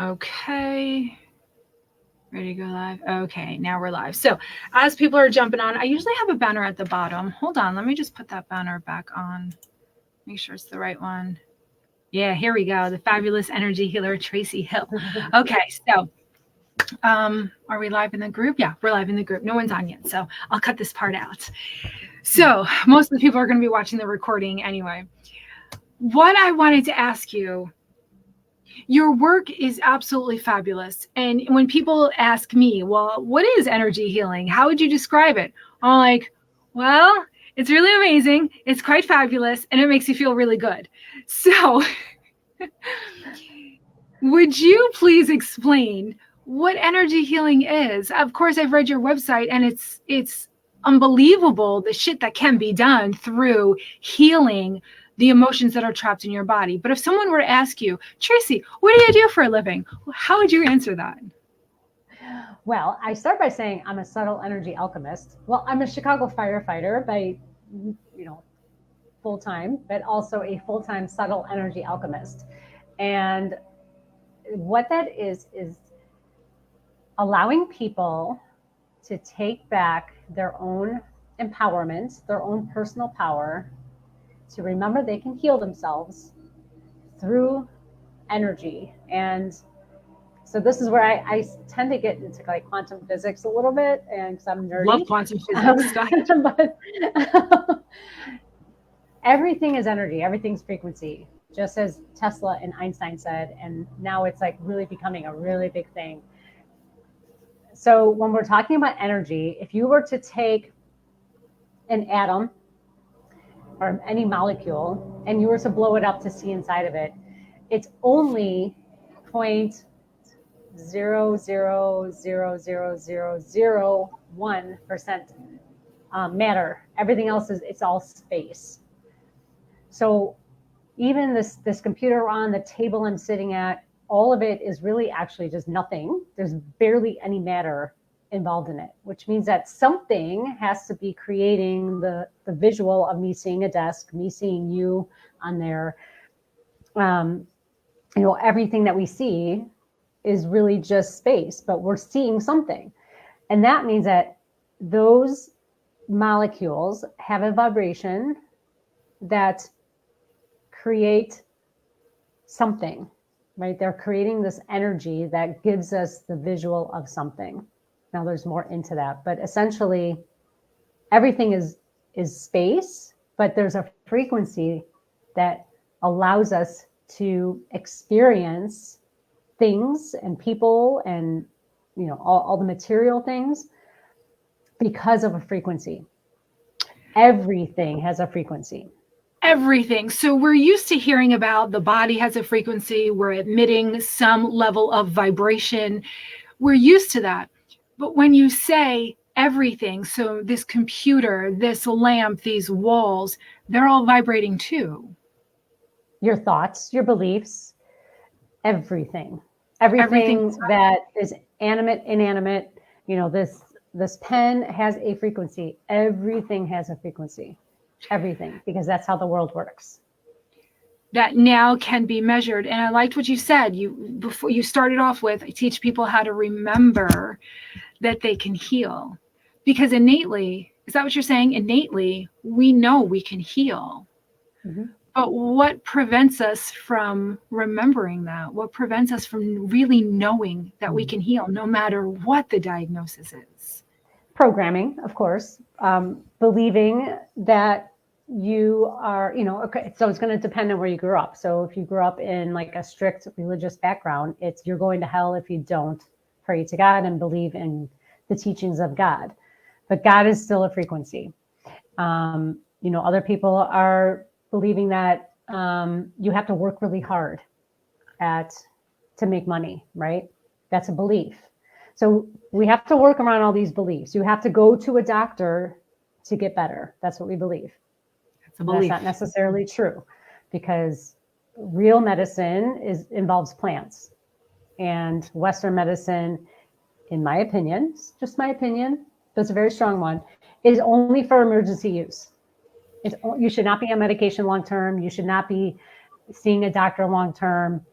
Okay. Ready to go live? Okay, now we're live. So, as people are jumping on, I usually have a banner at the bottom. Hold on, let me just put that banner back on. Make sure it's the right one. Yeah, here we go. The fabulous energy healer, Traci Hill. Okay, so are we live in the group? Yeah, we're live in the group. No one's on yet, so I'll cut this part out. So, most of the people are going to be watching the recording anyway. What I wanted to ask you, your work is absolutely fabulous. And when people ask me, well, what is energy healing? How would you describe it? I'm like, well, it's really amazing. It's quite fabulous. And it makes you feel really good. So would you please explain what energy healing is? Of course, I've read your website and it's unbelievable the shit that can be done through healing the emotions that are trapped in your body. But if someone were to ask you, Traci, what do you do for a living? How would you answer that? Well, I start by saying I'm a subtle energy alchemist. Well, I'm a Chicago firefighter by, full time, but also a full-time subtle energy alchemist. And what that is allowing people to take back their own empowerment, their own personal power, to remember they can heal themselves through energy. And so this is where I tend to get into like quantum physics a little bit, and because I'm nerdy. Love quantum physics stuff. But everything is energy, everything's frequency, just as Tesla and Einstein said, and now it's like really becoming a really big thing. So when we're talking about energy, if you were to take an atom or any molecule and you were to blow it up to see inside of it, it's only 0.0000001% matter. Everything else it's all space. So even this computer on the table I'm sitting at, all of it is really actually just nothing. There's barely any matter involved in it, which means that something has to be creating the visual of me seeing a desk, me seeing you on there. Everything that we see is really just space, but we're seeing something. And that means that those molecules have a vibration that create something, right? They're creating this energy that gives us the visual of something. Now there's more into that, but essentially everything is space, but there's a frequency that allows us to experience things and people and all the material things because of a frequency. Everything has a frequency. Everything. So we're used to hearing about the body has a frequency, we're emitting some level of vibration. We're used to that. But when you say everything, so this computer, this lamp, these walls, they're all vibrating too. Your thoughts, your beliefs, everything that is animate, inanimate. This pen has a frequency. Everything has a frequency. Everything, because that's how the world works. That now can be measured. And I liked what you said. Before you started off with, I teach people how to remember that they can heal. Because innately, is that what you're saying? Innately, we know we can heal. Mm-hmm. But what prevents us from remembering that? What prevents us from really knowing that we can heal no matter what the diagnosis is? Programming, of course, believing that you are, okay, so it's going to depend on where you grew up. So if you grew up in like a strict religious background, you're going to hell if you don't pray to God and believe in the teachings of God. But God is still a frequency. Other people are believing that you have to work really hard to make money, right? That's a belief. So we have to work around all these beliefs. You have to go to a doctor to get better. That's what we believe. That's not necessarily true, because real medicine involves plants, and Western medicine, in my opinion, just my opinion, but it's a very strong one, is only for emergency use. You should not be on medication long term. You should not be seeing a doctor long term.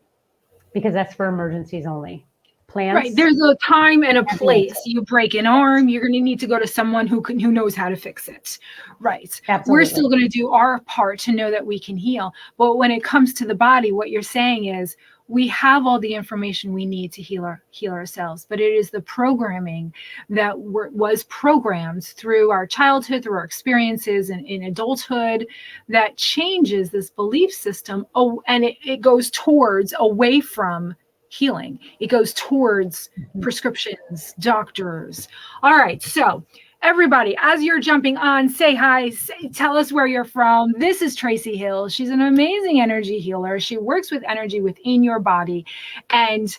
because that's for emergencies only. Right. Plants, There's a time and a place. ambulance. You break an arm, you're going to need to go to someone who knows how to fix it. Right. We're still Absolutely. going to do our part to know that we can heal. But when it comes to the body, what you're saying is we have all the information we need to heal ourselves, but it is the programming that was programmed through our childhood, through our experiences in adulthood, that changes this belief system. Oh, and it goes towards away from healing. It goes towards prescriptions, doctors. All right. So, everybody, as you're jumping on, say hi, tell us where you're from. This is Traci Hill. She's an amazing energy healer. She works with energy within your body and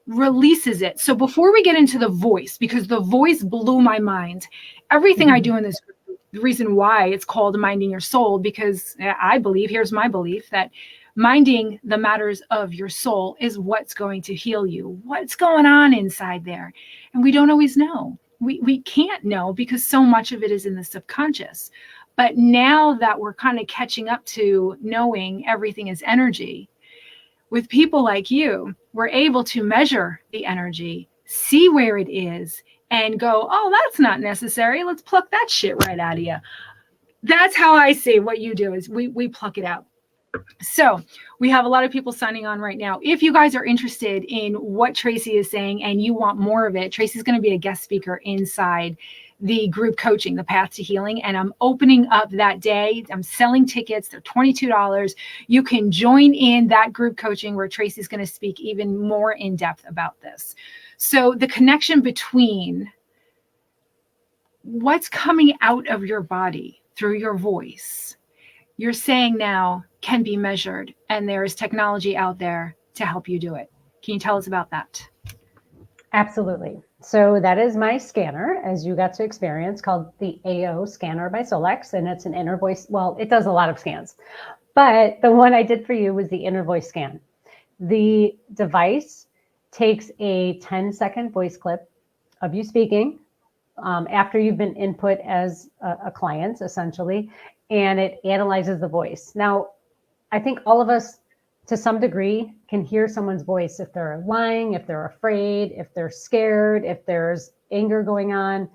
releases it. So, before we get into the voice, because the voice blew my mind, everything I do in this group, the reason why it's called Minding Your Soul, because I believe, here's my belief, that minding the matters of your soul is what's going to heal you. What's going on inside there? And we don't always know. We can't know because so much of it is in the subconscious. But now that we're kind of catching up to knowing everything is energy, with people like you, we're able to measure the energy, see where it is, and go, oh, that's not necessary. Let's pluck that shit right out of you. That's how I see what you do is we pluck it out. So we have a lot of people signing on right now. If you guys are interested in what Traci is saying and you want more of it, Traci's going to be a guest speaker inside the group coaching, the Path to Healing. And I'm opening up that day. I'm selling tickets. They're $22. You can join in that group coaching where Traci's going to speak even more in depth about this. So the connection between what's coming out of your body through your voice, you're saying now can be measured, and there is technology out there to help you do it. Can you tell us about that? Absolutely. So that is my scanner, as you got to experience, called the AO scanner by Solex, and it's an inner voice. Well, it does a lot of scans, but the one I did for you was the inner voice scan. The device takes a 10-second voice clip of you speaking after you've been input as a client, essentially, and it analyzes the voice. Now, I think all of us, to some degree, can hear someone's voice if they're lying, if they're afraid, if they're scared, if there's anger going on,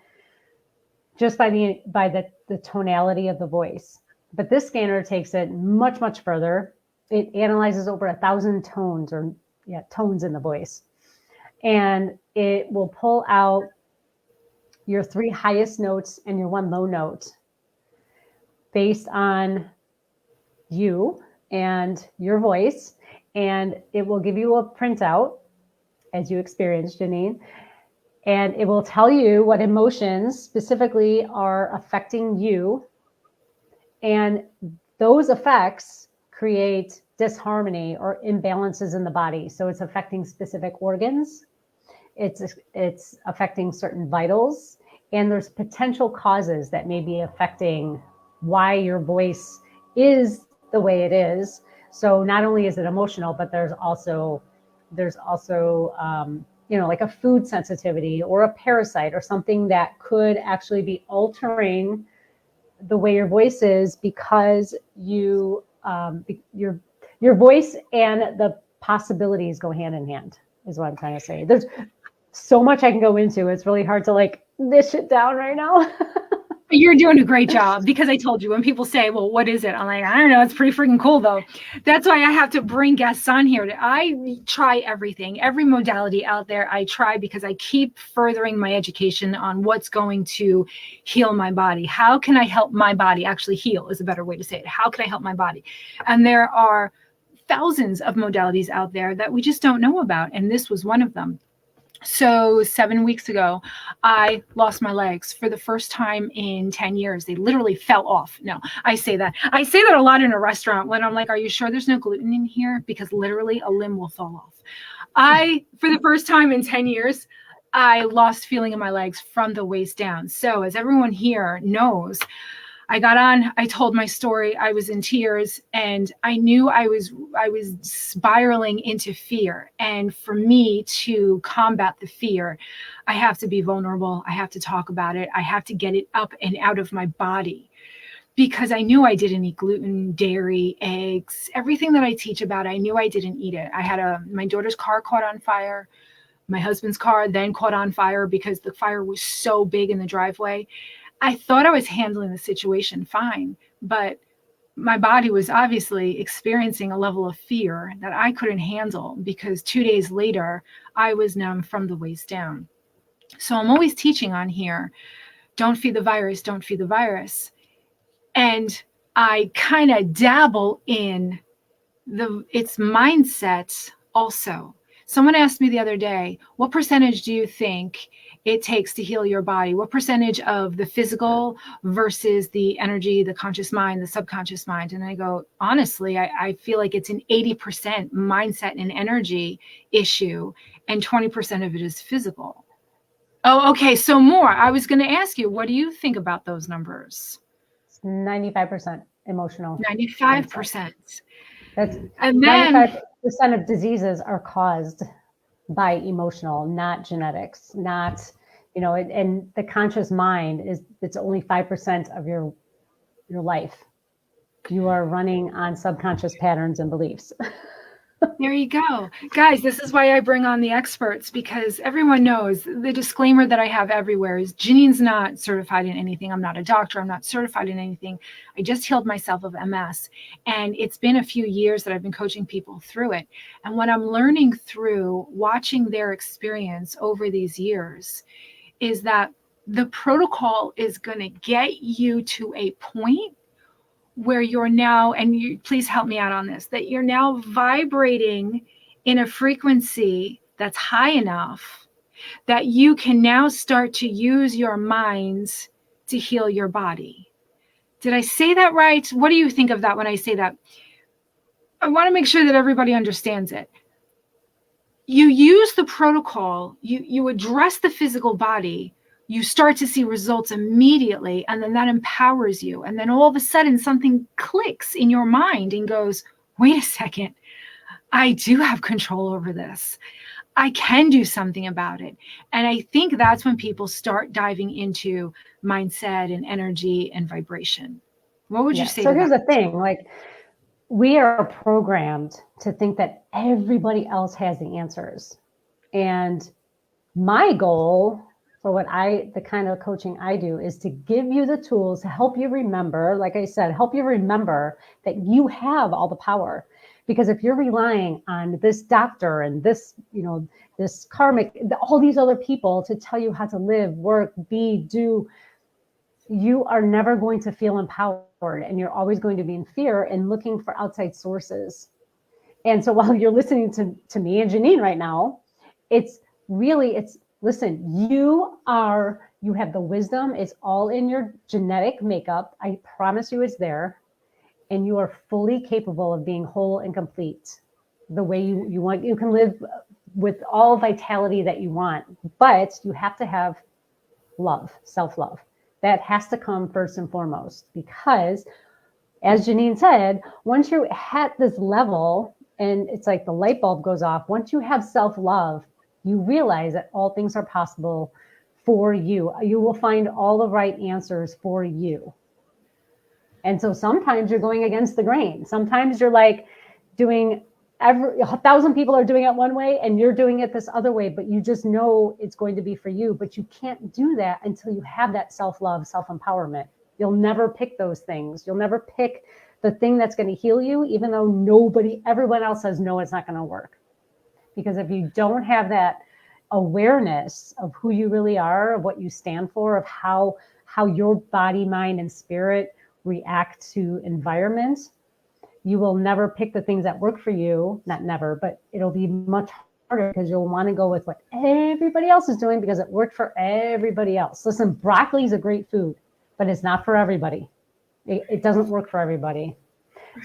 just by the tonality of the voice. But this scanner takes it much, much further. It analyzes over 1,000 tones tones in the voice. And it will pull out your 3 highest notes and your 1 low note based on you and your voice, and it will give you a printout as you experienced, Janine, and it will tell you what emotions specifically are affecting you, and those effects create disharmony or imbalances in the body. So it's affecting specific organs, it's affecting certain vitals, and there's potential causes that may be affecting why your voice is the way it is. So not only is it emotional, but there's also like a food sensitivity or a parasite or something that could actually be altering the way your voice is, because your voice and the possibilities go hand in hand, is what I'm trying to say. There's so much I can go into. It's really hard to dish it down right now. You're doing a great job, because I told you, when people say, well, what is it? I'm like, I don't know. It's pretty freaking cool, though. That's why I have to bring guests on here. I try everything, every modality out there. I try because I keep furthering my education on what's going to heal my body. How can I help my body actually heal is a better way to say it. How can I help my body? And there are thousands of modalities out there that we just don't know about. And this was one of them. So 7 weeks ago, I lost my legs for the first time in 10 years. They literally fell off. No, I say that a lot in a restaurant when I'm like, are you sure there's no gluten in here? Because literally a limb will fall off. For the first time in 10 years, I lost feeling in my legs from the waist down. So as everyone here knows, I got on, I told my story, I was in tears, and I knew I was spiraling into fear. And for me to combat the fear, I have to be vulnerable. I have to talk about it. I have to get it up and out of my body. because I knew I didn't eat gluten, dairy, eggs, everything that I teach about, I knew I didn't eat it. I had my daughter's car caught on fire. My husband's car then caught on fire because the fire was so big in the driveway. I thought I was handling the situation fine, but my body was obviously experiencing a level of fear that I couldn't handle, because 2 days later, I was numb from the waist down. So I'm always teaching on here, don't feed the virus, don't feed the virus. And I kind of dabble in its mindset also. Someone asked me the other day, what percentage do you think it takes to heal your body? What percentage of the physical versus the energy, the conscious mind, the subconscious mind? And I go, honestly, I feel like it's an 80% mindset and energy issue, and 20% of it is physical. Oh, okay. So more. I was going to ask you, what do you think about those numbers? 95% emotional. 95%. That's And 95% of diseases are caused by emotional, not genetics, not, and the conscious mind it's only 5% of your life. You are running on subconscious patterns and beliefs. there you go. Guys, this is why I bring on the experts, because everyone knows the disclaimer that I have everywhere is Janine's not certified in anything. I'm not a doctor. I'm not certified in anything. I just healed myself of MS. And it's been a few years that I've been coaching people through it. And what I'm learning through watching their experience over these years is that the protocol is going to get you to a point where you're now, and you please help me out on this, that you're now vibrating in a frequency that's high enough that you can now start to use your minds to heal your body. Did I say that right? What do you think of that when I say that? I want to make sure that everybody understands it. You use the protocol, you address the physical body, you start to see results immediately, and then that empowers you. And then all of a sudden something clicks in your mind and goes, wait a second, I do have control over this. I can do something about it. And I think that's when people start diving into mindset and energy and vibration. What would you say So to here's that? the thing, like, we are programmed to think that everybody else has the answers. And my goal for the kind of coaching I do is to give you the tools to help you remember, like I said, help you remember that you have all the power. Because if you're relying on this doctor and this, this karmic, all these other people to tell you how to live, work, be, do, you are never going to feel empowered, and you're always going to be in fear and looking for outside sources. And so while you're listening to me and Janine right now, listen, you have the wisdom. It's all in your genetic makeup. I promise you it's there. And you are fully capable of being whole and complete the way you want. You can live with all vitality that you want, but you have to have love, self-love. That has to come first and foremost, because as Janine said, once you're at this level, and it's like the light bulb goes off, once you have self-love, you realize that all things are possible for you. You will find all the right answers for you. And so sometimes you're going against the grain. Sometimes you're like doing 1,000 people are doing it one way and you're doing it this other way, but you just know it's going to be for you. But you can't do that until you have that self-love, self-empowerment. You'll never pick those things. You'll never pick the thing that's going to heal you, even though everyone else says, no, it's not going to work. Because if you don't have that awareness of who you really are, of what you stand for, of how your body, mind, and spirit react to environments, you will never pick the things that work for you. Not never, but it'll be much harder because you'll want to go with what everybody else is doing because it worked for everybody else. Listen, broccoli is a great food, but it's not for everybody. It doesn't work for everybody.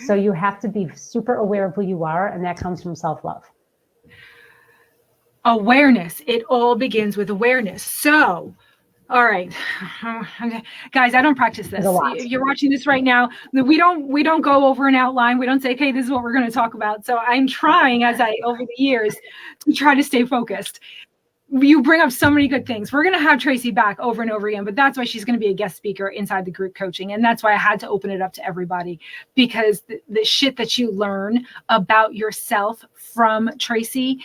So you have to be super aware of who you are, and that comes from self-love. Awareness. It all begins with awareness. So, all right, guys, I don't practice this. You're watching this right now. We don't go over an outline. We don't say, okay, this is what we're going to talk about. So I'm trying, over the years, to try to stay focused. You bring up so many good things. We're going to have Traci back over and over again, but that's why she's going to be a guest speaker inside the group coaching. And that's why I had to open it up to everybody, because the shit that you learn about yourself from Traci,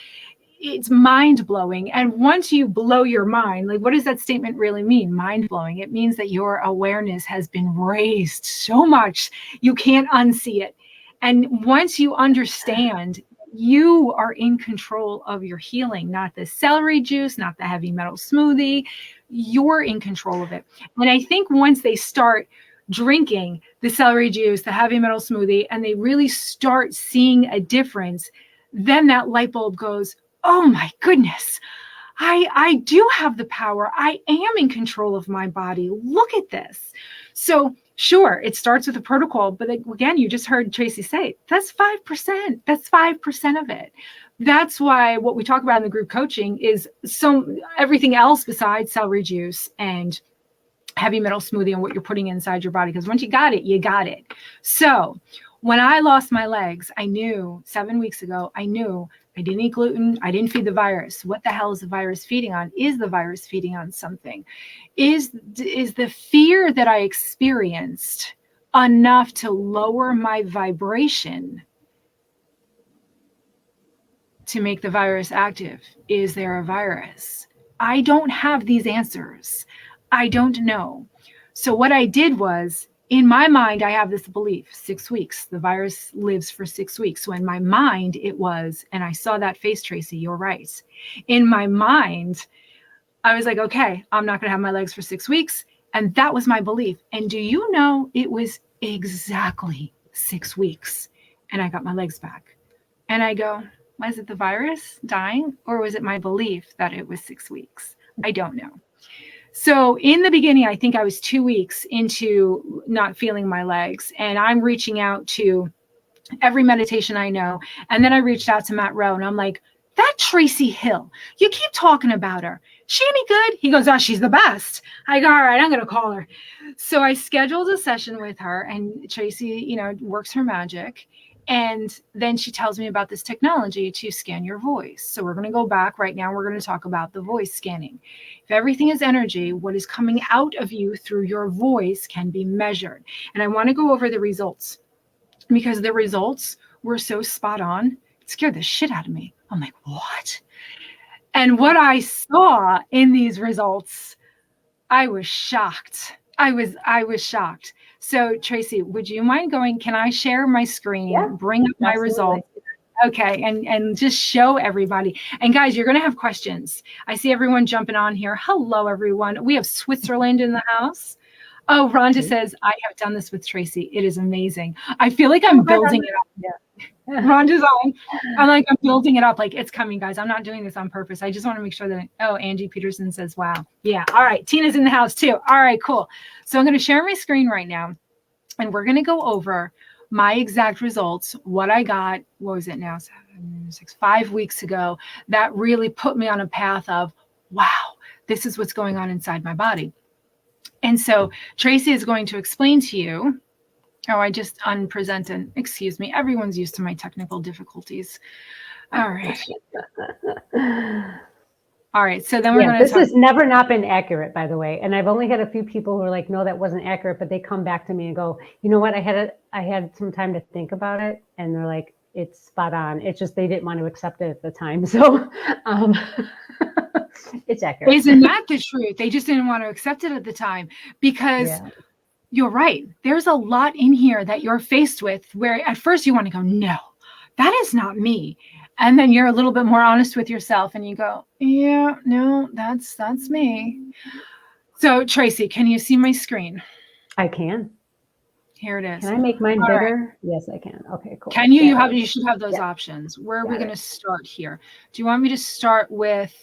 it's mind blowing. And once you blow your mind, like, what does that statement really mean? Mind blowing. It means that your awareness has been raised so much, you can't unsee it. And once you understand, you are in control of your healing, not the celery juice, not the heavy metal smoothie. You're in control of it. And I think once they start drinking the celery juice, the heavy metal smoothie, and they really start seeing a difference, then that light bulb goes, oh my goodness, I do have the power. I am in control of my body. Look at this. So sure, it starts with a protocol, but again, you just heard Traci say, that's 5%. That's 5% of it. That's why what we talk about in the group coaching is everything else besides celery juice and heavy metal smoothie and what you're putting inside your body. Because once you got it, you got it. So when I lost my legs, I knew 7 weeks ago, I knew I didn't eat gluten. I didn't feed the virus. What the hell is the virus feeding on? Is the virus feeding on something? Is the fear that I experienced enough to lower my vibration to make the virus active? Is there a virus? I don't have these answers. I don't know. So what I did was, in my mind, I have this belief, 6 weeks, the virus lives for 6 weeks. So in my mind, it was, and I saw that face, Traci, you're right. In my mind, I was like, okay, I'm not going to have my legs for 6 weeks. And that was my belief. And do you know, it was exactly 6 weeks. And I got my legs back. And I go, was it the virus dying? Or was it my belief that it was 6 weeks? I don't know. So in the beginning, I think I was 2 weeks into not feeling my legs, and I'm reaching out to every meditation I know. And then I reached out to Matt Rowe, and I'm like, that Traci Hill, you keep talking about her. She any good? He goes, oh, she's the best. I go, all right, I'm going to call her. So I scheduled a session with her, and Traci, works her magic. And then she tells me about this technology to scan your voice. So we're going to go back right now. We're going to talk about the voice scanning. If everything is energy, what is coming out of you through your voice can be measured. And I want to go over the results, because the results were so spot on. It scared the shit out of me. I'm like, what? And what I saw in these results, I was shocked. I was shocked. So Traci, would you mind going? Can I share my screen? Yeah, bring up my results. Okay, and just show everybody. And guys, you're going to have questions. I see everyone jumping on here. Hello, everyone. We have Switzerland in the house. Oh, Rhonda says, I have done this with Traci. It is amazing. I feel like I'm building it up. Yeah. Rhonda's on. I'm building it up. Like, it's coming, guys. I'm not doing this on purpose. I just want to make sure that, Angie Peterson says, wow. Yeah. All right. Tina's in the house too. All right, cool. So I'm going to share my screen right now, and we're going to go over my exact results, what I got. What was it now? 5 weeks ago. That really put me on a path of, wow, this is what's going on inside my body. And so Traci is going to explain to you. Oh, I just unpresented. Excuse me. Everyone's used to my technical difficulties. All right. All right. So then we're going to This has never not been accurate, by the way. And I've only had a few people who are like, no, that wasn't accurate. But they come back to me and go, you know what? I had some time to think about it. And they're like, it's spot on. It's just they didn't want to accept it at the time. So it's accurate. Isn't that the truth? They just didn't want to accept it at the time, because you're right. There's a lot in here that you're faced with where at first you want to go, no, that is not me. And then you're a little bit more honest with yourself and you go, yeah, no, that's me. So Traci, can you see my screen? I can. Here it is. Can I make mine bigger? Right. Yes, I can. Okay, cool. Can you? You should have those options. Where are we going to start here? Do you want me to start with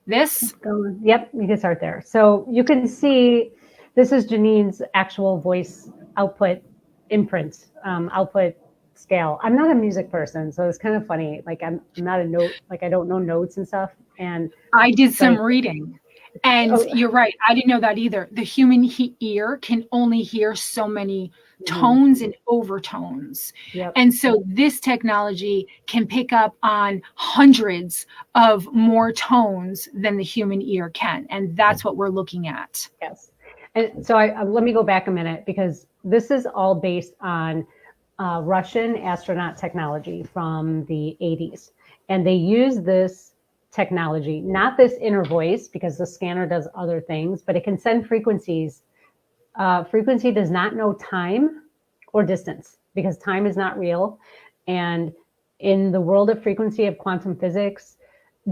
this? Yep, you can start there. So you can see this is Janine's actual voice output imprint, output scale. I'm not a music person, so it's kind of funny. Like I'm not a note, like I don't know notes and stuff. And I did some reading. And you're right. I didn't know that either. The human ear can only hear so many tones and overtones. Yep. And so this technology can pick up on hundreds of more tones than the human ear can. And that's what we're looking at. Yes. And so let me go back a minute, because this is all based on Russian astronaut technology from the 80s. And they use this technology, not this inner voice, because the scanner does other things, but it can send frequencies. Frequency does not know time or distance, because time is not real. And in the world of frequency of quantum physics,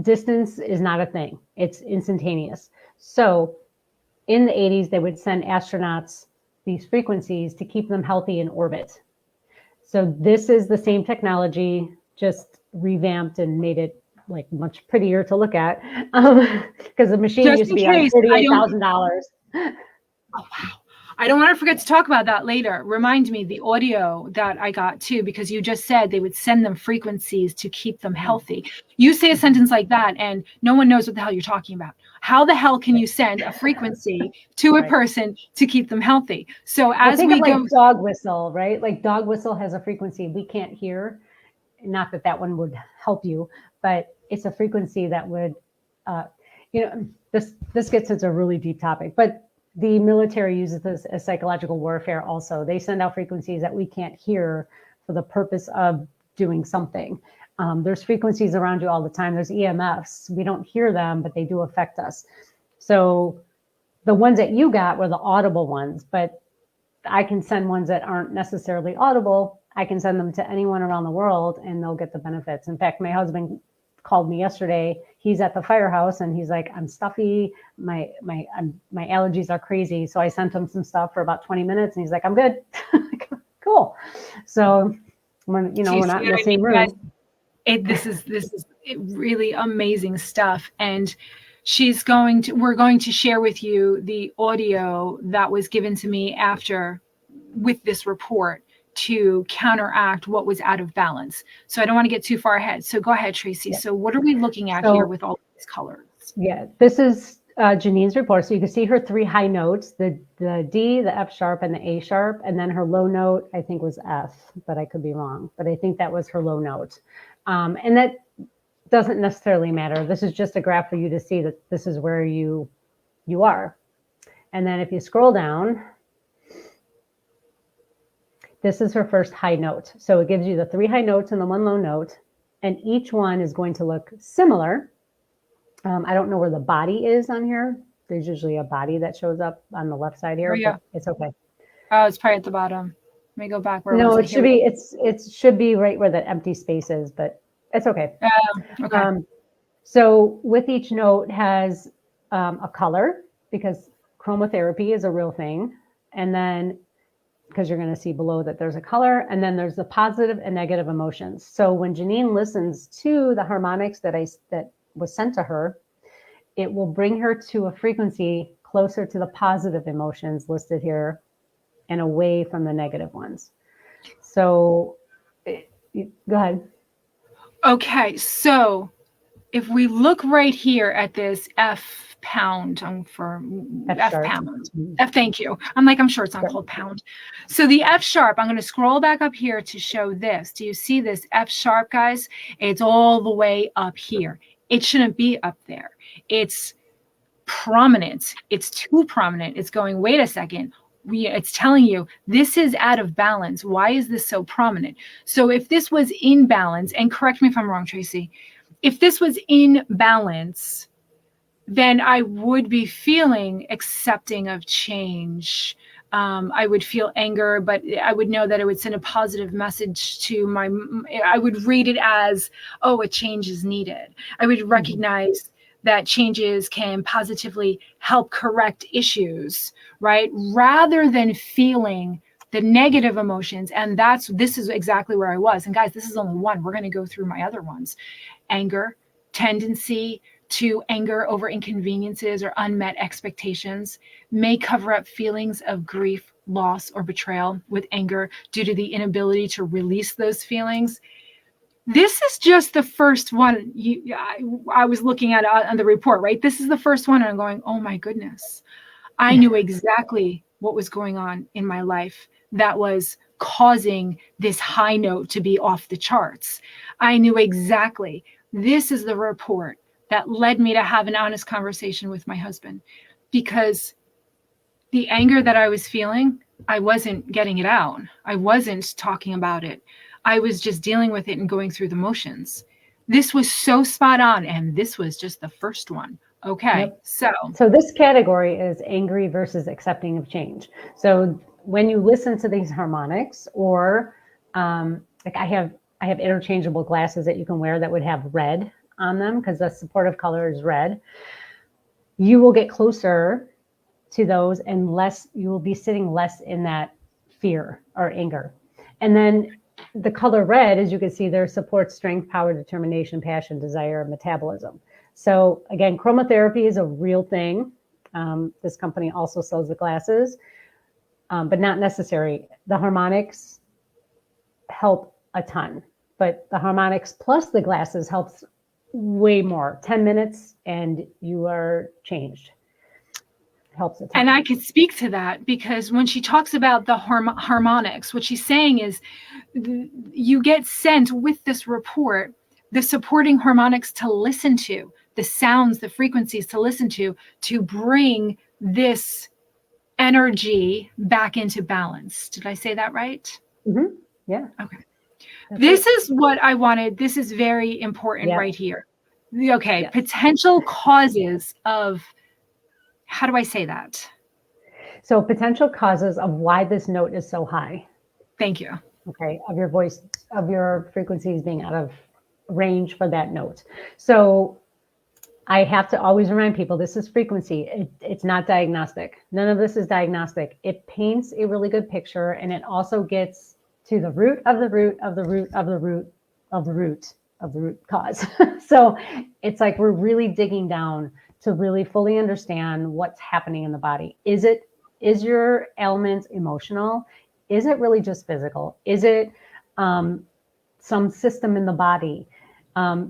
distance is not a thing. It's instantaneous. So in the 80s, they would send astronauts these frequencies to keep them healthy in orbit. So this is the same technology, just revamped and made it like much prettier to look at, because the machine Just used to in be like case, $48,000. Oh, wow. I don't want to forget to talk about that later. Remind me the audio that I got too, because you just said they would send them frequencies to keep them healthy. You say a sentence like that and no one knows what the hell you're talking about. How the hell can you send a frequency to a person to keep them healthy? So as we go, like dog whistle, right? Like dog whistle has a frequency we can't hear. Not that that one would help you, but it's a frequency that would, this gets into a really deep topic, but the military uses this as psychological warfare also. They send out frequencies that we can't hear for the purpose of doing something. There's frequencies around you all the time. There's EMFs. We don't hear them, but they do affect us. So the ones that you got were the audible ones, but I can send ones that aren't necessarily audible. I can send them to anyone around the world and they'll get the benefits. In fact, my husband called me yesterday. He's at the firehouse and he's like, I'm stuffy. My allergies are crazy. So I sent him some stuff for about 20 minutes and he's like, I'm good. Cool. So we're not in the same room. This is really amazing stuff. And we're going to share with you the audio that was given to me with this report to counteract what was out of balance. So I don't want to get too far ahead. So go ahead, Traci. Yeah. So what are we looking at here with all these colors? Yeah, this is Janine's report. So you can see her 3 high notes, the D, the F sharp, and the A sharp. And then her low note, I think, was F, but I could be wrong. But I think that was her low note. And that doesn't necessarily matter. This is just a graph for you to see that this is where you are. And then if you scroll down, this is her first high note. So it gives you the 3 high notes and the 1 low note, and each one is going to look similar. I don't know where the body is on here. There's usually a body that shows up on the left side here, but it's okay. Oh, it's probably at the bottom. Let me go back. It should be right where the empty space is, but it's okay. Okay. So with each note has a color, because chromotherapy is a real thing. And then because you're going to see below that there's a color, and then there's the positive and negative emotions. So when Janine listens to the harmonics that was sent to her, it will bring her to a frequency closer to the positive emotions listed here and away from the negative ones. So go ahead. Okay, so if we look right here at this F pound for F pound. F, thank you. I'm sure it's not called pound. So the F sharp, I'm going to scroll back up here to show this. Do you see this F sharp, guys? It's all the way up here. It shouldn't be up there. It's prominent. It's too prominent. It's going, wait a second. It's telling you this is out of balance. Why is this so prominent? So if this was in balance, and correct me if I'm wrong, Traci, if this was in balance, then I would be feeling accepting of change. I would feel anger, but I would know that it would send a positive message to I would read it as, oh, a change is needed. I would recognize that changes can positively help correct issues, right? Rather than feeling the negative emotions. And this is exactly where I was. And guys, this is only one. We're going to go through my other ones. Anger, tendency to anger over inconveniences or unmet expectations, may cover up feelings of grief, loss, or betrayal with anger due to the inability to release those feelings. This is just the first one I was looking at on the report, right? This is the first one, and I'm going, oh my goodness. I knew exactly what was going on in my life that was causing this high note to be off the charts. I knew exactly this is the report that led me to have an honest conversation with my husband, because the anger that I was feeling, I wasn't getting it out. I wasn't talking about it. I was just dealing with it and going through the motions. This was so spot on. And this was just the first one. Okay. Yep. So this category is angry versus accepting of change. So when you listen to these harmonics, or like I have interchangeable glasses that you can wear that would have red on them, because the supportive color is red. You will get closer to those, and you will be sitting less in that fear or anger. And then the color red, as you can see there, supports strength, power, determination, passion, desire, and metabolism. So again, chromotherapy is a real thing. This company also sells the glasses, but not necessary. The harmonics help a ton, but the harmonics plus the glasses helps way more. 10 minutes and you are changed. Helps a ton. And I could speak to that, because when she talks about the harmonics, what she's saying is you get sent with this report the supporting harmonics to listen to, the sounds, the frequencies to listen to bring this energy back into balance. Did I say that right? Mm-hmm. Yeah. Okay. This is what I wanted. This is very important right here. Okay. Yes. Potential causes of, how do I say that? So potential causes of why this note is so high. Thank you. Okay. Of your voice, of your frequencies being out of range for that note. So I have to always remind people, this is frequency. It's not diagnostic. None of this is diagnostic. It paints a really good picture, and it also gets to the root of the root of the root of the root of the root of the root cause. So it's like we're really digging down to really fully understand what's happening in the body. Is your ailment emotional? Is it really just physical? Is it some system in the body?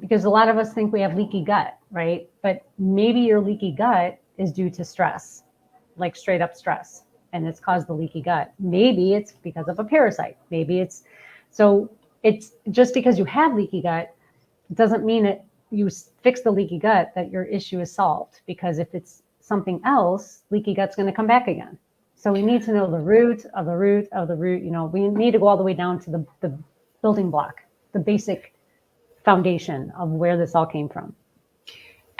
Because a lot of us think we have leaky gut, right? But maybe your leaky gut is due to stress, like straight up stress, and it's caused the leaky gut. Maybe it's because of a parasite. Maybe it's just because you have leaky gut, it doesn't mean that you fix the leaky gut that your issue is solved, because if it's something else, leaky gut's going to come back again. So we need to know the root of the root of the root. We need to go all the way down to the building block, the basic foundation of where this all came from.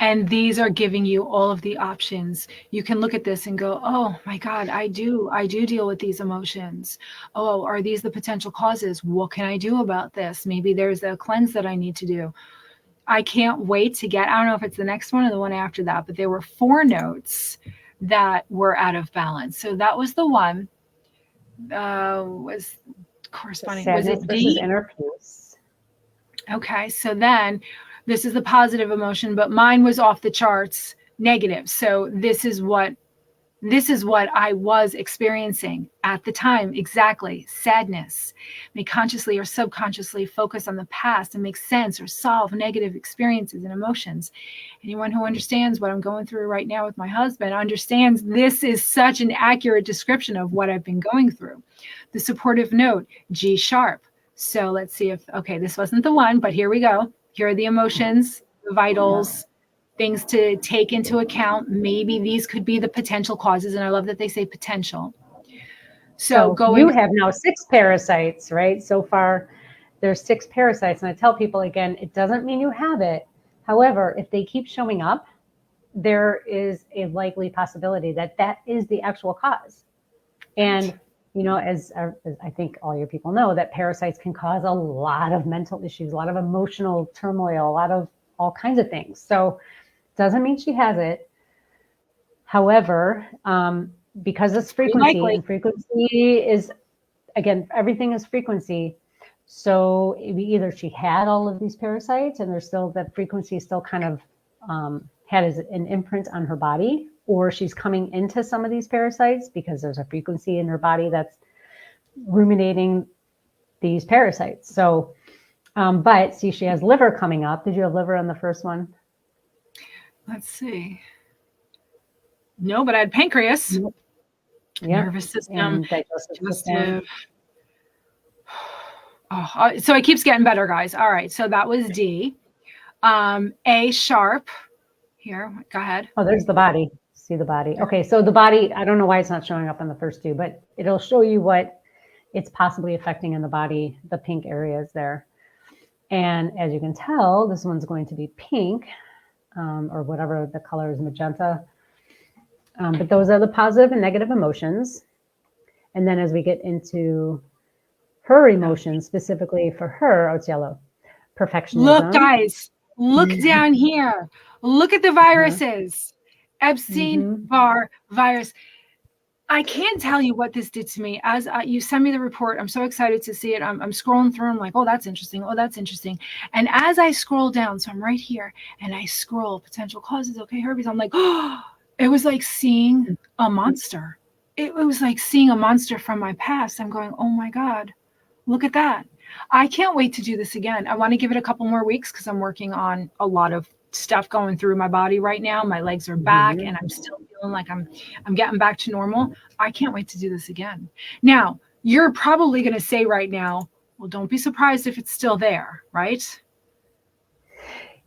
And these are giving you all of the options. You can look at this and go, oh my God, I do deal with these emotions. Oh, are these the potential causes? What can I do about this? Maybe there's a cleanse that I need to do. I can't wait to get, I don't know if it's the next one or the one after that, but there were 4 notes that were out of balance. So that was the one, was corresponding. Was it D? Inner peace. Okay, so then this is the positive emotion, but mine was off the charts, negative. So this is what I was experiencing at the time. Exactly. Sadness. May consciously or subconsciously focus on the past and make sense or solve negative experiences and emotions. Anyone who understands what I'm going through right now with my husband understands this is such an accurate description of what I've been going through. The supportive note, G sharp. So let's see if, okay, this wasn't the one, but here we go. Here are the emotions, the vitals, things to take into account. Maybe these could be the potential causes. And I love that they say potential. So you have now 6 parasites, right? So far, there's 6 parasites. And I tell people again, it doesn't mean you have it. However, if they keep showing up, there is a likely possibility that is the actual cause. And as I think all your people know, that parasites can cause a lot of mental issues, a lot of emotional turmoil, a lot of all kinds of things. So doesn't mean she has it. However, because it's frequency, and frequency is, again, everything is frequency. So either she had all of these parasites and there's still that frequency still kind of had an imprint on her body, or she's coming into some of these parasites because there's a frequency in her body that's ruminating these parasites. So, but see, she has liver coming up. Did you have liver on the first one? Let's see. No, but I had pancreas. Yep. Nervous system, And digestive system. digestive. Oh, so it keeps getting better, guys. All right. So that was D. A, sharp. Here, go ahead. Oh, there's the body. See the body. Okay, so the body, I don't know why it's not showing up on the first two, but it'll show you what it's possibly affecting in the body, the pink areas there. And as you can tell, this one's going to be pink, or whatever the color is, magenta. But those are the positive and negative emotions. And then as we get into her emotions, specifically for her, oh, it's yellow. Perfectionism. Look, guys, look down here. Look at the viruses. Epstein-Barr virus. I can't tell you what this did to me. As you send me the report, I'm so excited to see it. I'm scrolling through. I'm like, oh, that's interesting. Oh, that's interesting. And as I scroll down, so I'm right here, and I scroll potential causes. Okay, herpes. I'm like, oh, it was like seeing a monster. It was like seeing a monster from my past. I'm going, oh my God, look at that. I can't wait to do this again. I want to give it a couple more weeks because I'm working on a lot of stuff going through my body right now. My legs are back and I'm still feeling like I'm getting back to normal. I can't wait to do this again. Now, you're probably going to say right now, well, don't be surprised if it's still there, right?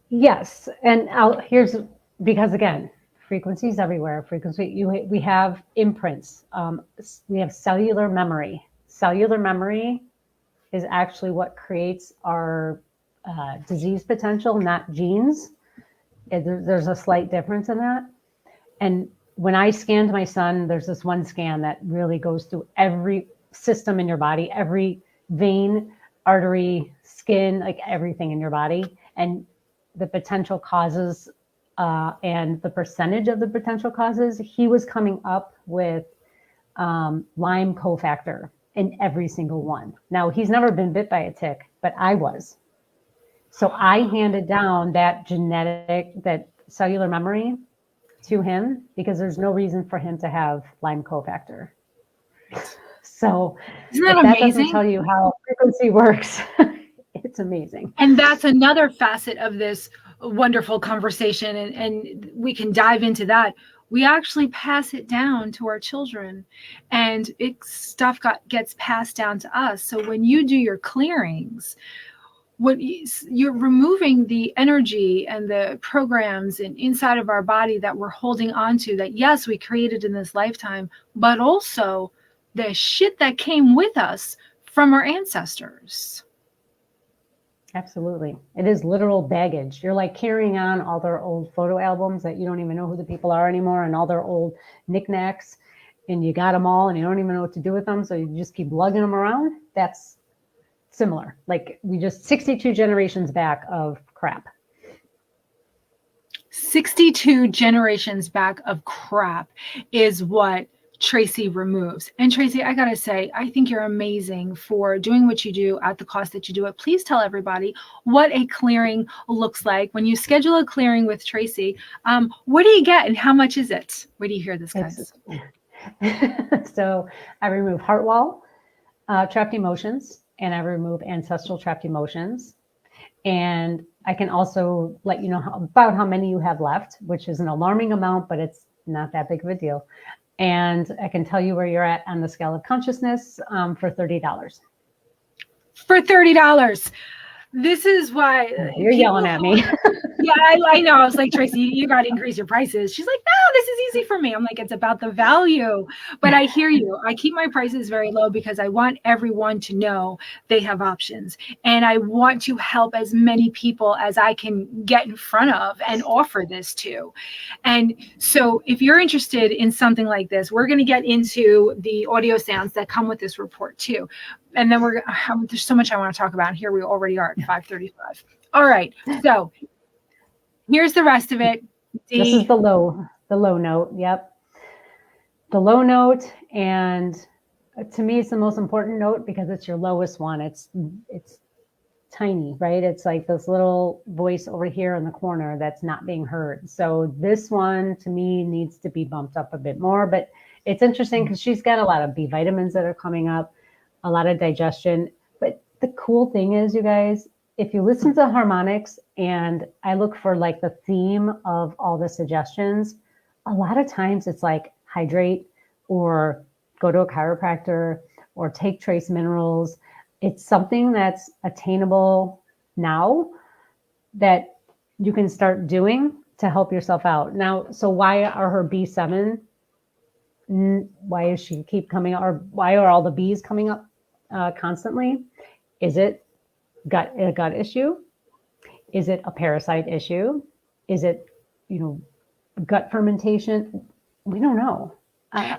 Yes. And here's, because again, frequencies everywhere. We have imprints. We have cellular memory. Cellular memory is actually what creates our disease potential, not genes. There's a slight difference in that. And when I scanned my son, there's this one scan that really goes through every system in your body, every vein, artery, skin, like everything in your body, and the potential causes and the percentage of the potential causes. He was coming up with Lyme cofactor in every single one. Now, he's never been bit by a tick, but I was. So I handed down that that cellular memory to him because there's no reason for him to have Lyme cofactor. So isn't that if that amazing? doesn't tell you how frequency works, it's amazing. And that's another facet of this wonderful conversation. And we can dive into that. We actually pass it down to our children, and stuff gets passed down to us. So when you do your clearings, you're removing the energy and the programs inside of our body that we're holding on to, that yes, we created in this lifetime, but also the shit that came with us from our ancestors. Absolutely. It is literal baggage. You're like carrying on all their old photo albums that you don't even know who the people are anymore, and all their old knickknacks, and you got them all and you don't even know what to do with them. So you just keep lugging them around. That's similar. Like we just 62 generations back of crap. 62 generations back of crap is what Traci removes. And Traci, I gotta say, I think you're amazing for doing what you do at the cost that you do it. Please tell everybody what a clearing looks like. When you schedule a clearing with Traci, what do you get and how much is it? Where do you hear this, guys? So I remove heart wall, trapped emotions, and I remove ancestral trapped emotions. And I can also let you know about how many you have left, which is an alarming amount, but it's not that big of a deal. And I can tell you where you're at on the scale of consciousness for $30. For $30. This is why you're yelling at me. Yeah, I know. I was like, Traci, you got to increase your prices. She's like, no, this is easy for me. I'm like, it's about the value. But I hear you. I keep my prices very low because I want everyone to know they have options. And I want to help as many people as I can get in front of and offer this to. And so if you're interested in something like this, we're going to get into the audio sounds that come with this report too. And then there's so much I want to talk about. Here we already are at 5:35. All right. So here's the rest of it. This is the low note. Yep. The low note. And to me, it's the most important note because it's your lowest one. It's tiny, right? It's like this little voice over here in the corner that's not being heard. So this one to me needs to be bumped up a bit more, but it's interesting because she's got a lot of B vitamins that are coming up, a lot of digestion. But the cool thing is, you guys, if you listen to harmonics, and I look for like the theme of all the suggestions, a lot of times it's like hydrate or go to a chiropractor or take trace minerals. It's something that's attainable now that you can start doing to help yourself out. Now, so why are her B7? Why is she keep coming up, or why are all the B's coming up constantly? Is it a gut issue? Is it a parasite issue? Is it, gut fermentation? We don't know.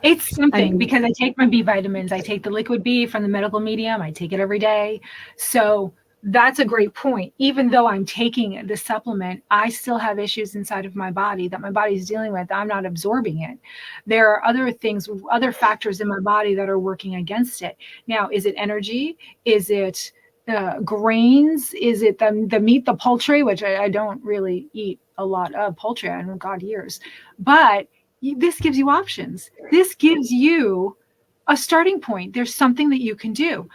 It's something because I take my B vitamins. I take the liquid B from the medical medium. I take it every day. So that's a great point. Even though I'm taking the supplement, I still have issues inside of my body that my body's dealing with. I'm not absorbing it. There are other things, other factors in my body that are working against it. Now, is it energy? Is it grains? Is it the meat, the poultry, which I don't really eat a lot of poultry. I don't know, God, years. But this gives you options. This gives you a starting point. There's something that you can do.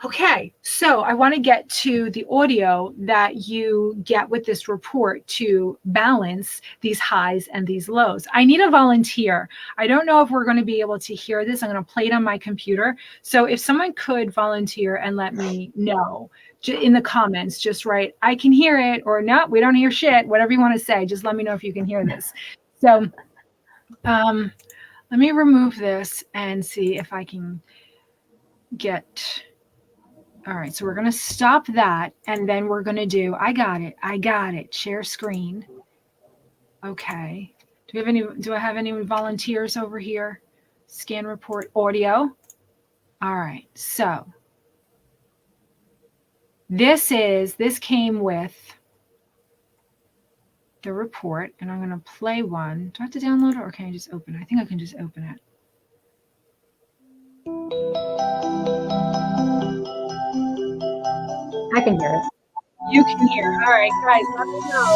Okay, so I want to get to the audio that you get with this report to balance these highs and these lows. I need a volunteer. I don't know if we're going to be able to hear this. I'm going to play it on my computer. So if someone could volunteer and let me know in the comments, just write, I can hear it, or no, we don't hear shit, whatever you want to say. Just let me know if you can hear this. So let me remove this and see if I can get... All right, so we're going to stop that, and then we're going to do, I got it, share screen. Okay. Do I have any volunteers over here? Scan report audio. All right, so this came with the report, and I'm going to play one. Do I have to download it, or can I just open it? I think I can just open it. I can hear it. You can hear. All right, guys, let me know.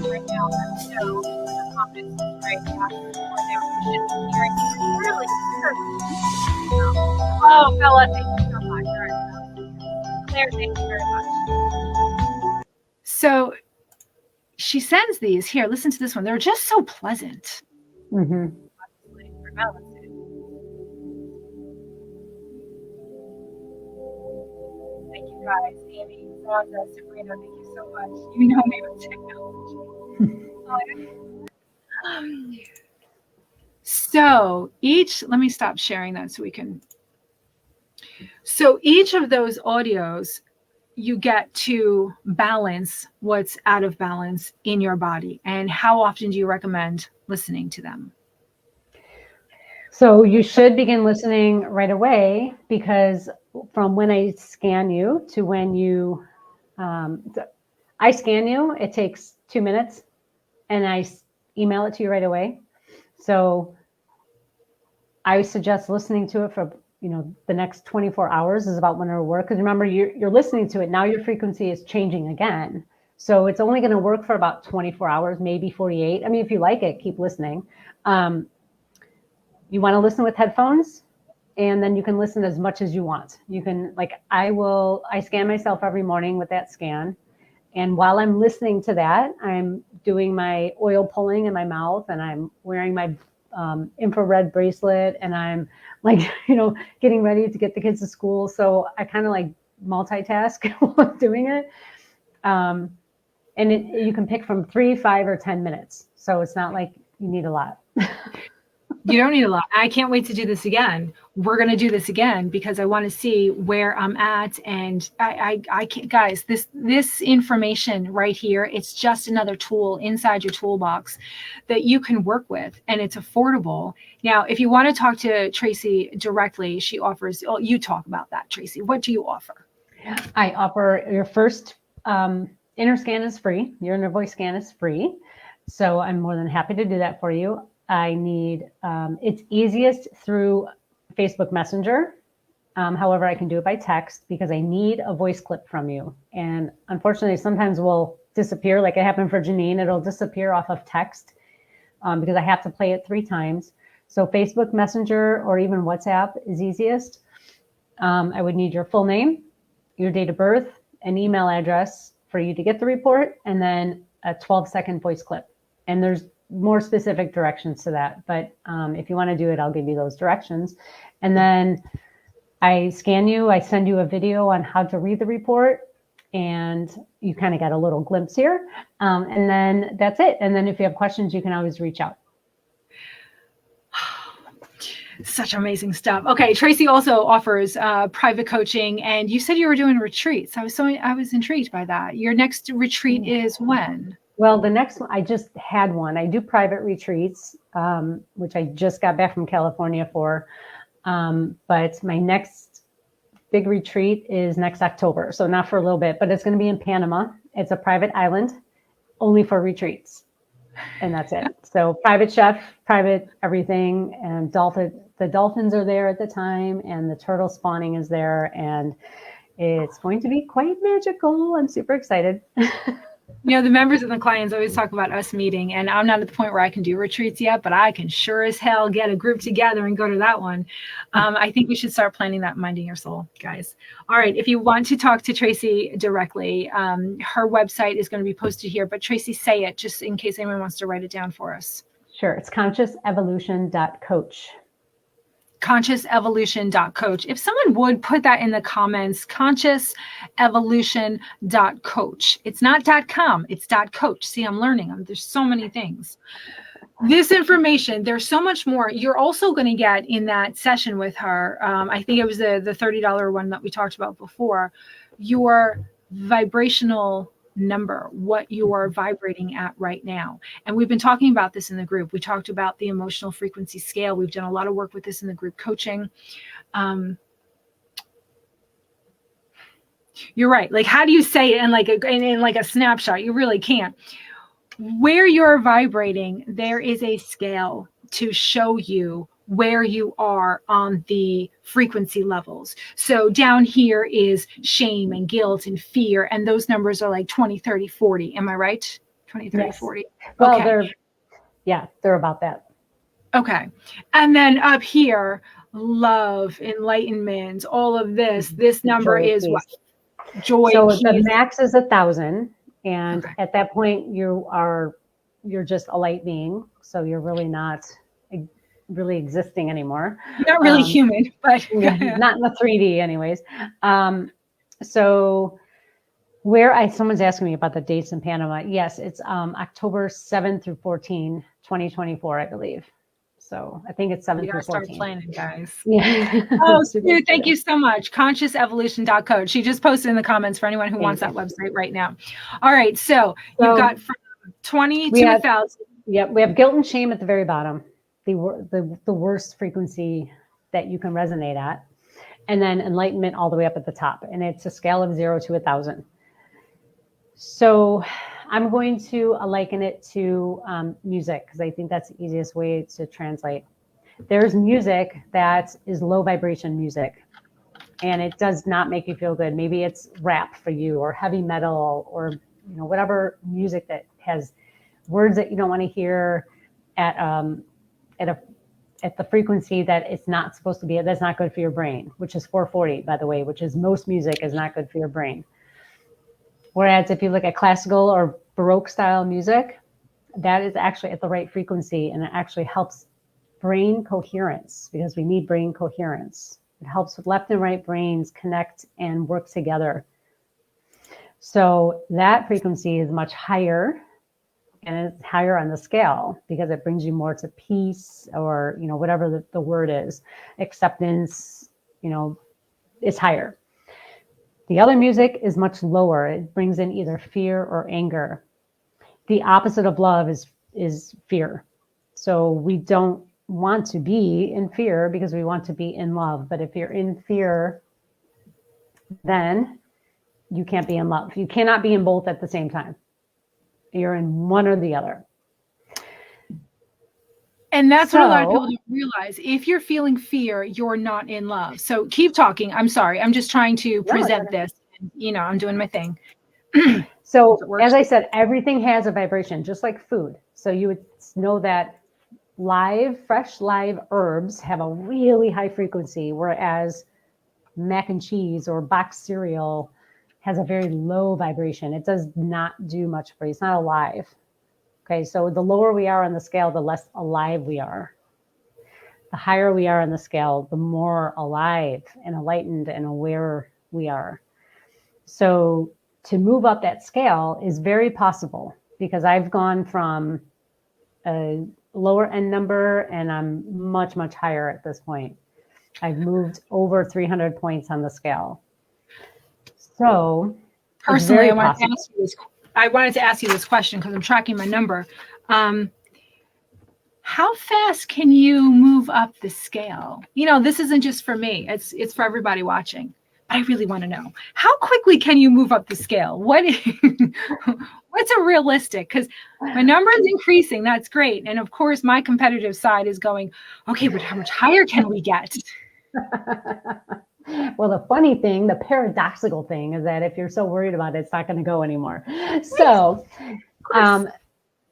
Right now, let me know in the comments right now. You should be hearing really clearly. Oh, Bella, thank you so much. All right, Claire, thank you very much. So she sends these here. Listen to this one. They're just so pleasant. Mm-hmm. Thank you guys, Amy, Sandra, Sabrina, thank you so much. You know me with technology. So let me stop sharing that so we can. So each of those audios, you get to balance what's out of balance in your body. And how often do you recommend listening to them? So you should begin listening right away, because from when I scan you to when you, I scan you, it takes 2 minutes, and I email it to you right away. So I suggest listening to it for, the next 24 hours is about when it'll work. Because remember, you're listening to it. Now your frequency is changing again. So it's only going to work for about 24 hours, maybe 48. I mean, if you like it, keep listening. You want to listen with headphones, and then you can listen as much as you want. You can, I scan myself every morning with that scan. And while I'm listening to that, I'm doing my oil pulling in my mouth, and I'm wearing my infrared bracelet, and I'm getting ready to get the kids to school. So I kind of multitask while I'm doing it. And you can pick from 3, 5, or 10 minutes. So it's not like you need a lot. You don't need a lot. I can't wait to do this again. We're going to do this again because I want to see where I'm at. And I can't, guys, this information right here, it's just another tool inside your toolbox that you can work with, and it's affordable. Now, if you want to talk to Traci directly, she offers, you talk about that, Traci. What do you offer? I offer your first inner scan is free. Your inner voice scan is free. So I'm more than happy to do that for you. I need, it's easiest through Facebook Messenger. However, I can do it by text because I need a voice clip from you. And unfortunately, sometimes will disappear, like it happened for Janine. It'll disappear off of text because I have to play it 3 times. So Facebook Messenger or even WhatsApp is easiest. I would need your full name, your date of birth, an email address for you to get the report, and then a 12-second voice clip. And there's more specific directions to that. But if you want to do it, I'll give you those directions. And then I scan you, I send you a video on how to read the report, and you kind of got a little glimpse here. And then that's it. And then if you have questions, you can always reach out. Such amazing stuff. Okay, Traci also offers private coaching, and you said you were doing retreats. I was intrigued by that. Your next retreat is when? Well, the next one, I just had one. I do private retreats, which I just got back from California for. But my next big retreat is next October. So not for a little bit, but it's going to be in Panama. It's a private island only for retreats. And that's it. So private chef, private everything. And the dolphins are there at the time, and the turtle spawning is there. And it's going to be quite magical. I'm super excited. You know, the members and the clients always talk about us meeting, and I'm not at the point where I can do retreats yet, but I can sure as hell get a group together and go to that one. I think we should start planning that, Minding Your Soul, guys. All right. If you want to talk to Traci directly, her website is going to be posted here, but Traci, say it just in case anyone wants to write it down for us. Sure. It's consciousevolution.coach. consciousevolution.coach. If someone would put that in the comments, consciousevolution.coach. It's not .com, it's .coach. See, I'm learning. There's so many things. This information, there's so much more. You're also going to get in that session with her. I think it was the $30 one that we talked about before. Your vibrational number, what you are vibrating at right now. And we've been talking about this in the group. We talked about the emotional frequency scale. We've done a lot of work with this in the group coaching. You're right. Like, how do you say it in like a snapshot? You really can't. Where you're vibrating, there is a scale to show you where you are on the frequency levels. So down here is shame and guilt and fear. And those numbers are like 20, 30, 40. Am I right? 20, 30, yes. 40. Well, okay. They're about that. Okay. And then up here, love, enlightenment, all of this number joy, is peace. What? Joy. So peace. The max is 1,000. And okay. At that point, you're just a light being. So you're really not really existing anymore. Not really human, but not in the 3D anyways. So someone's asking me about the dates in Panama. Yes, it's October 7 through 14, 2024, I believe. So I think it's 7 through 14. Start planning, guys. Yeah. Oh, Stu, thank you so much. consciousevolution.coach. She just posted in the comments for anyone who wants that website right now. All right. So you've got from 20 to 1,000. Yep. We have guilt and shame at the very bottom. The worst frequency that you can resonate at, and then enlightenment all the way up at the top, and it's a scale of 0 to 1,000. So I'm going to liken it to music, because I think that's the easiest way to translate. There's music that is low vibration music, and it does not make you feel good. Maybe it's rap for you, or heavy metal, or whatever music that has words that you don't want to hear at the frequency that it's not supposed to be. That's not good for your brain, which is 440, by the way, which is most music is not good for your brain. Whereas if you look at classical or Baroque style music, that is actually at the right frequency, and it actually helps brain coherence, because we need brain coherence. It helps with left and right brains connect and work together. So that frequency is much higher, and it's higher on the scale because it brings you more to peace, or, whatever the word is, acceptance, is higher. The other music is much lower. It brings in either fear or anger. The opposite of love is fear. So we don't want to be in fear, because we want to be in love. But if you're in fear, then you can't be in love. You cannot be in both at the same time. You're in one or the other. And that's what a lot of people don't realize. If you're feeling fear, you're not in love. So keep talking. I'm sorry. I'm just trying to present this. I'm doing my thing. So as I said, everything has a vibration, just like food. So you would know that fresh live herbs have a really high frequency, whereas mac and cheese or boxed cereal has a very low vibration. It does not do much for you. It's not alive. Okay, so the lower we are on the scale, the less alive we are. The higher we are on the scale, the more alive and enlightened and aware we are. So to move up that scale is very possible, because I've gone from a lower end number and I'm much, much higher at this point. I've moved over 300 points on the scale. So Personally, I wanted to ask you this question because I'm tracking my number. How fast can you move up the scale? You know, this isn't just for me. It's for everybody watching. But I really want to know, how quickly can you move up the scale? What's a realistic? Because my number is increasing. That's great. And of course, my competitive side is going, okay, but how much higher can we get? Well, the funny thing, the paradoxical thing is that if you're so worried about it, it's not going to go anymore. So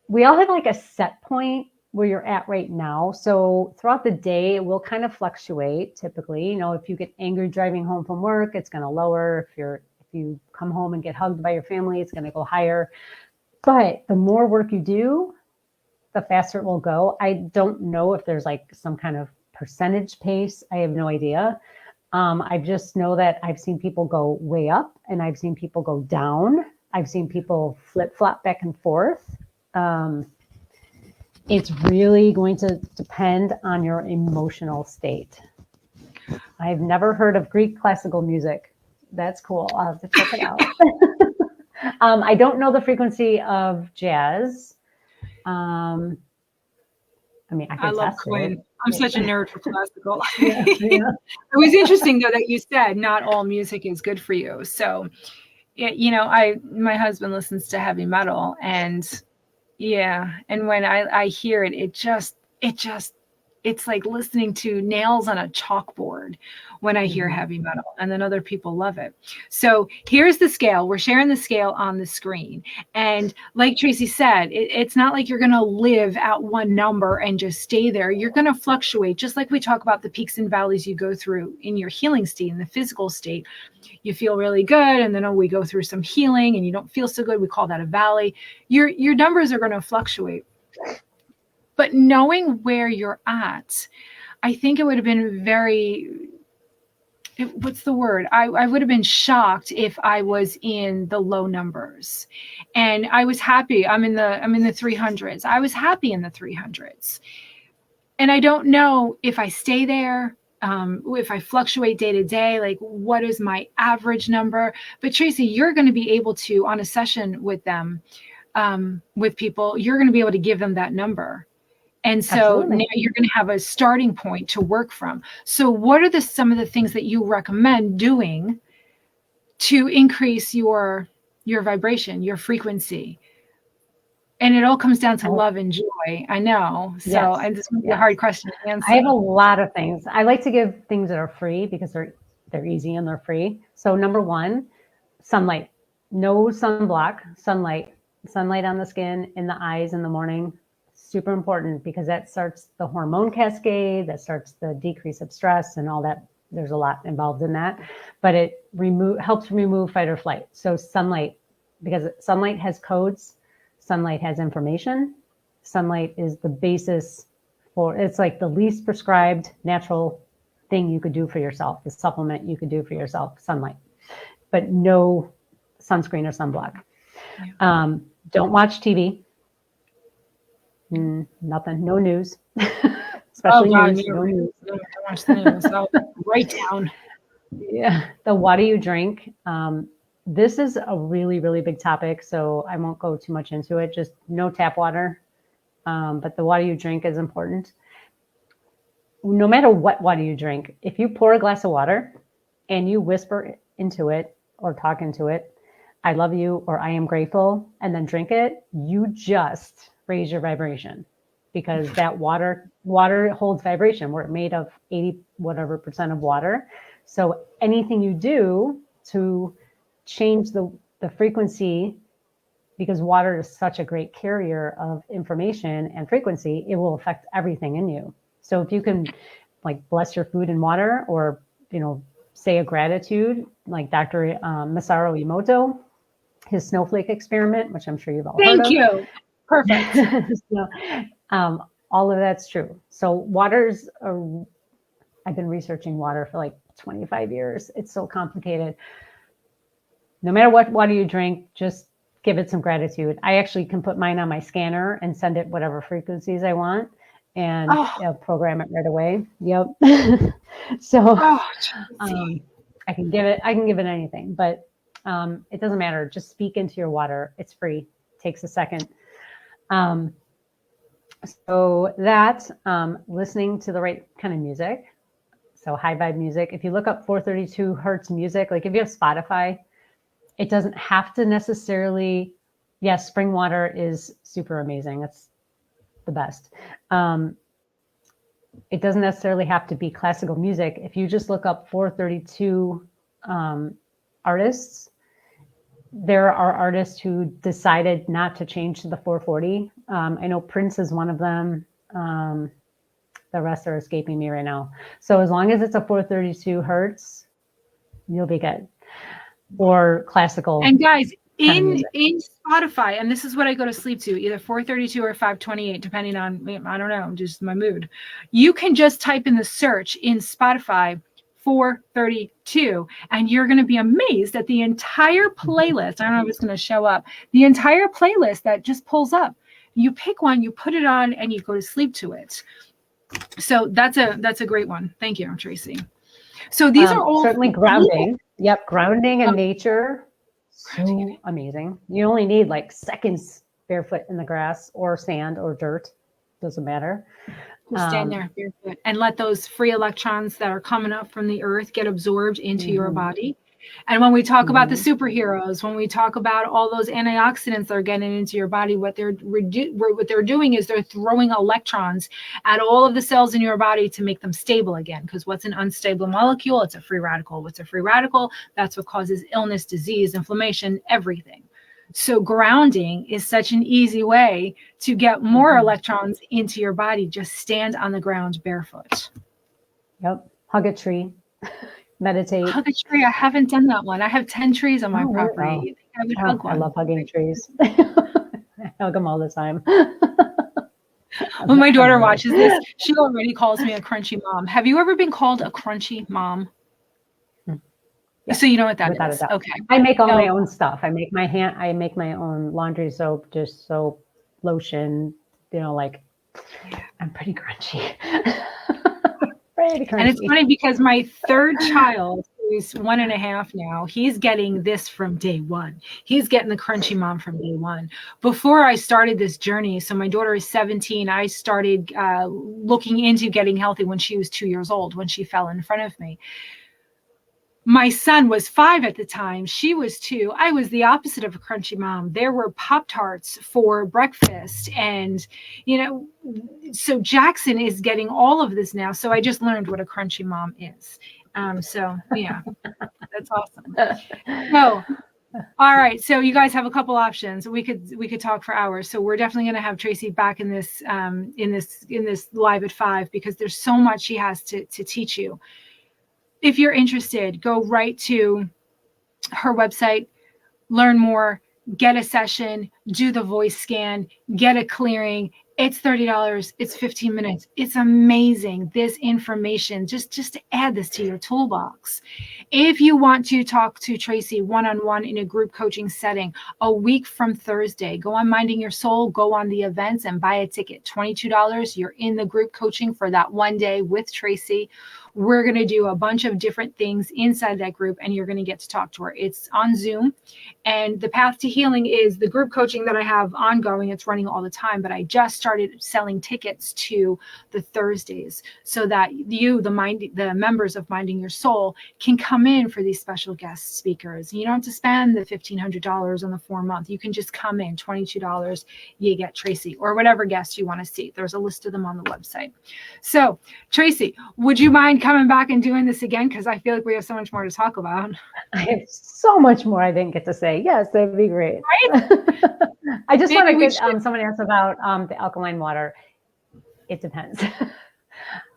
we all have like a set point where you're at right now. So throughout the day, it will kind of fluctuate typically. You know, if you get angry driving home from work, it's going to lower. If you come home and get hugged by your family, it's going to go higher. But the more work you do, the faster it will go. I don't know if there's like some kind of percentage pace. I have no idea. I just know that I've seen people go way up and I've seen people go down. I've seen people flip-flop back and forth. It's really going to depend on your emotional state. I've never heard of Greek classical music. That's cool. I'll have to check it out. I don't know the frequency of jazz. I mean, I love Queen. I'm such a nerd for classical. Yeah. It was interesting though that you said not all music is good for you. So, you know, my husband listens to heavy metal, and and when I hear it, it's like listening to nails on a chalkboard when I hear heavy metal, and then other people love it. So here's the scale. We're sharing the scale on the screen. And like Traci said, it's not like you're going to live at one number and just stay there. You're going to fluctuate, just like we talk about the peaks and valleys you go through in your healing state, in the physical state. You feel really good, and then we go through some healing and you don't feel so good. We call that a valley. Your numbers are going to fluctuate. But knowing where you're at, I think it would have been what's the word? I would have been shocked if I was in the low numbers. And I was happy. I'm in the 300s. I was happy in the 300s. And I don't know if I stay there, if I fluctuate day to day, like what is my average number? But Traci, you're going to be able to, on a session with them, with people, you're going to be able to give them that number. And so now you're going to have a starting point to work from. So what are some of the things that you recommend doing to increase your vibration, your frequency? And it all comes down to love and joy. I know. So and this is a hard question to answer. I have a lot of things. I like to give things that are free because they're easy and they're free. So number one, sunlight. No sunblock, sunlight. Sunlight on the skin, in the eyes in the morning. Super important because that starts the hormone cascade, that starts the decrease of stress and all that. There's a lot involved in that, but it helps remove fight or flight. So sunlight, because sunlight has codes, sunlight has information. Sunlight is the basis it's like the least prescribed natural thing you could do for yourself, the supplement you could do for yourself, sunlight, but no sunscreen or sunblock. Yeah. Don't watch TV. Nothing, no news, especially news. No news. Don't watch the news. I'll write down. Yeah, the water you drink. This is a really, really big topic, so I won't go too much into it. Just no tap water, but the water you drink is important. No matter what water you drink, if you pour a glass of water and you whisper into it or talk into it, "I love you" or "I am grateful," and then drink it, you just raise your vibration, because that water holds vibration. We're made of 80 whatever percent of water. So anything you do to change the frequency, because water is such a great carrier of information and frequency, it will affect everything in you. So if you can like bless your food in water, or, you know, say a gratitude, like Dr. Masaru Emoto, his snowflake experiment, which I'm sure you've all heard of. Thank you. Perfect. So, all of that's true. So waters are, I've been researching water for like 25 years. It's so complicated. No matter what water you drink, just give it some gratitude. I actually can put mine on my scanner and send it whatever frequencies I want, and Oh, it'll program it right away. Yep. So oh, Traci. I can give it anything, but it doesn't matter. Just speak into your water. It's free. It takes a second. Um, so that listening to the right kind of music. So high vibe music. If you look up 432 hertz music, like if you have Spotify, it doesn't have to necessarily, yes, spring water is super amazing. It's the best. It doesn't necessarily have to be classical music. If you just look up 432 artists, there are artists who decided not to change to the 440. I know Prince is one of them. The rest are escaping me right now. So as long as it's a 432 hertz, you'll be good. Or classical. And guys, in Spotify, and this is what I go to sleep to, either 432 or 528, depending on, I don't know, just my mood. You can just type in the search in Spotify 432, and you're going to be amazed at the entire playlist. I don't know if it's going to show up. The entire playlist that just pulls up. You pick one, you put it on, and you go to sleep to it. So that's a great one. Thank you, Traci. So these are all certainly grounding. Yep, grounding in nature. So amazing. You only need like seconds barefoot in the grass or sand or dirt. Doesn't matter. Just stand there barefoot and let those free electrons that are coming up from the earth get absorbed into your body. And when we talk about the superheroes, when we talk about all those antioxidants that are getting into your body, what they're doing is they're throwing electrons at all of the cells in your body to make them stable again. Because what's an unstable molecule? It's a free radical. What's a free radical? That's what causes illness, disease, inflammation, everything. So grounding is such an easy way to get more electrons into your body. Just stand on the ground barefoot. Yep. Hug a tree. Meditate. Hug a tree. I haven't done that one. I have 10 trees on my property. I would hug one. I love hugging trees. I hug them all the time. When my daughter watches this, she already calls me a crunchy mom. Have you ever been called a crunchy mom? Yeah. So you know what that Without is. A doubt. Okay. I make all my own stuff. I make my own laundry soap, dish soap, lotion, like I'm pretty crunchy. And it's funny because my third child, who's 1.5 now, he's getting this from day one. He's getting the crunchy mom from day one. Before I started this journey, so my daughter is 17, I started looking into getting healthy when she was 2 years old, when she fell in front of me. My son was 5 at the time. She was 2. I was the opposite of a crunchy mom. There were Pop-Tarts for breakfast. And, so Jackson is getting all of this now. So I just learned what a crunchy mom is. So, yeah, that's awesome. So, all right. So you guys have a couple options. We could talk for hours. So we're definitely going to have Traci back in this live at 5, because there's so much she has to teach you. If you're interested, go right to her website, learn more, get a session, do the voice scan, get a clearing. It's $30. It's 15 minutes. It's amazing. This information, just to add this to your toolbox. If you want to talk to Traci one-on-one in a group coaching setting, a week from Thursday, go on Minding Your Soul, go on the events and buy a ticket. $22. You're in the group coaching for that one day with Traci. We're going to do a bunch of different things inside that group, and you're going to get to talk to her. It's on Zoom. And the Path to Healing is the group coaching that I have ongoing. It's running all the time, but I just started selling tickets to the Thursdays so that you, the members of Minding Your Soul, can come in for these special guest speakers. You don't have to spend the $1,500 on the 4-month. You can just come in, $22. You get Traci or whatever guest you want to see. There's a list of them on the website. So, Traci, would you mind coming back and doing this again? Because I feel like we have so much more to talk about. I have so much more I didn't get to say. Yes, that'd be great. Right? I just want to get someone asked about the alkaline water. It depends.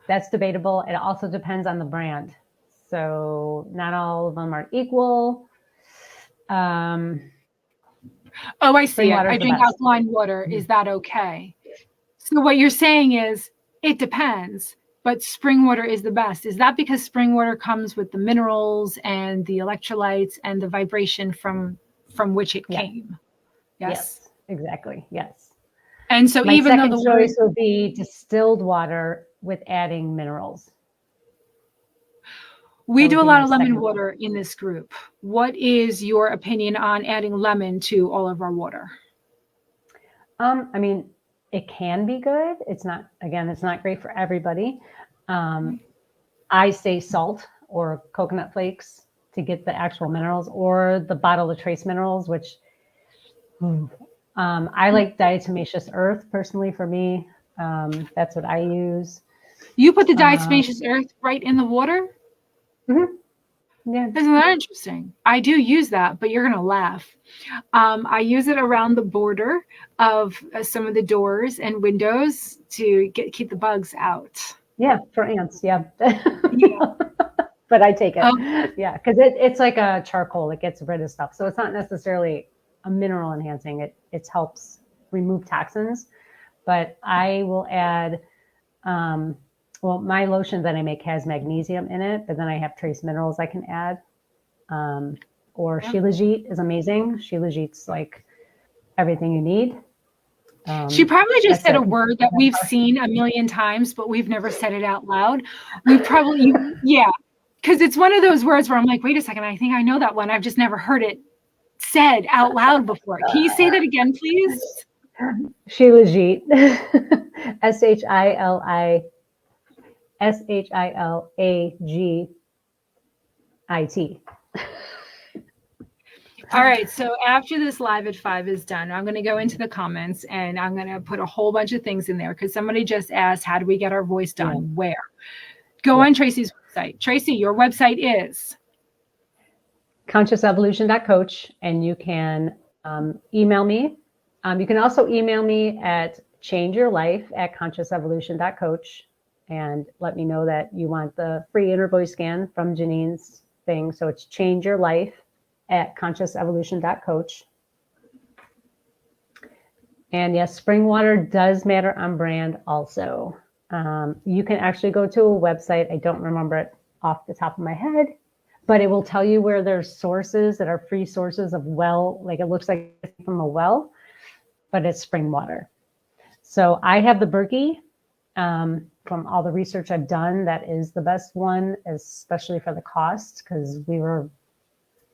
That's debatable. It also depends on the brand. So not all of them are equal. Oh, I see Spring it. water I is the drink best. alkaline water. Is that okay? So what you're saying is it depends, but spring water is the best. Is that because spring water comes with the minerals and the electrolytes and the vibration from which it Yeah. came? Yes. Yes, exactly. Yes. And so My even though second the word, choice would be distilled water with adding minerals. we That would do a be lot my of lemon second. water in this group. What is your opinion on adding lemon to all of our water? I mean, it can be good. It's not, again, it's not great for everybody. I say salt or coconut flakes to get the actual minerals, or the bottle of trace minerals, which I like diatomaceous earth personally for me. That's what I use. You put the diatomaceous earth right in the water? Mhm. Yeah. Isn't that interesting? I do use that, but you're going to laugh. I use it around the border of some of the doors and windows to keep the bugs out. Yeah. For ants. Yeah. Yeah. But I take it. Um, Yeah. Because it's like a charcoal. It gets rid of stuff. So it's not necessarily a mineral enhancing. It helps remove toxins. But I will add, well, my lotion that I make has magnesium in it, but then I have trace minerals I can add. Or yeah. Shilajit is amazing. Shilajit's like everything you need. She probably just That's said a a word that we've seen a million times, but we've never said it out loud. We probably, yeah, because it's one of those words where I'm like, wait a second, I think I know that one. I've just never heard it said out loud before. Can you say that again, please? Shilajit. Shilagit. All right. So after this live at 5 is done, I'm going to go into the comments and I'm going to put a whole bunch of things in there because somebody just asked, how do we get our voice done? Yeah. Where? Go on Traci's website. Traci, your website is consciousevolution.coach, and you can email me. You can also email me at changeyourlife@consciousevolution.coach and let me know that you want the free inner voice scan from Janine's thing. So it's changeyourlife@consciousevolution.coach. And yes, spring water does matter on brand also. You can actually go to a website. I don't remember it off the top of my head, but it will tell you where there's sources that are free sources of well, like it looks like it's from a well, but it's spring water. So I have the Berkey. From all the research I've done, that is the best one, especially for the cost, because we were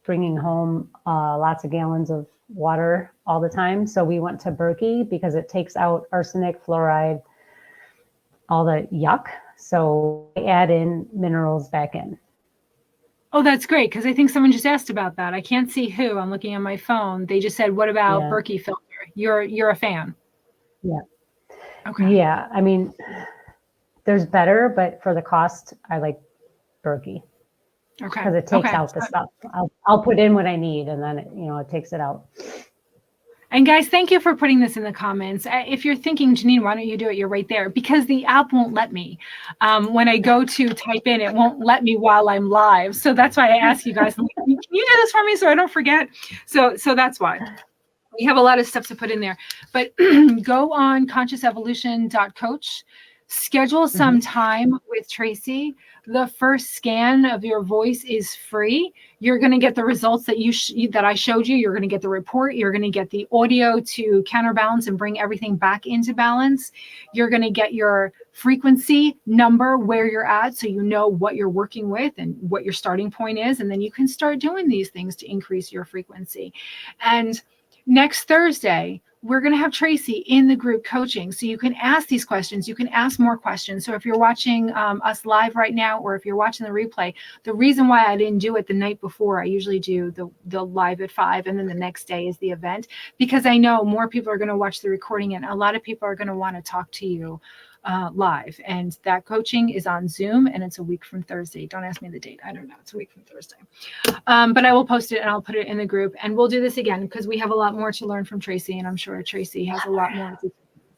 bringing home lots of gallons of water all the time. So we went to Berkey because it takes out arsenic, fluoride, all the yuck. So I add in minerals back in. Oh, that's great because I think someone just asked about that. I can't see who. I'm looking on my phone. They just said, "What about Berkey filter?" You're a fan. Yeah. Okay. Yeah. I mean, there's better, but for the cost, I like Berkey. Okay. Because it takes out the stuff. I'll put in what I need, and then it takes it out. And guys, thank you for putting this in the comments. If you're thinking, Janine, why don't you do it? You're right there because the app won't let me. When I go to type in, it won't let me while I'm live. So that's why I ask you guys, can you do this for me so I don't forget? So that's why. We have a lot of stuff to put in there. But go on consciousevolution.coach. Schedule some time with Traci. The first scan of your voice is free. You're going to get the results that that I showed you. You're going to get the report. You're going to get the audio to counterbalance and bring everything back into balance. You're going to get your frequency number where you're at so you know what you're working with and what your starting point is. And then you can start doing these things to increase your frequency. And next Thursday, we're going to have Traci in the group coaching. So you can ask these questions. You can ask more questions. So if you're watching us live right now, or if you're watching the replay, the reason why I didn't do it the night before, I usually do the live at 5 and then the next day is the event, because I know more people are going to watch the recording and a lot of people are going to want to talk to you live. And that coaching is on Zoom and it's a week from Thursday. Don't ask me the date. I don't know. It's a week from Thursday. But I will post it and I'll put it in the group and we'll do this again because we have a lot more to learn from Traci and I'm sure Traci has a lot more.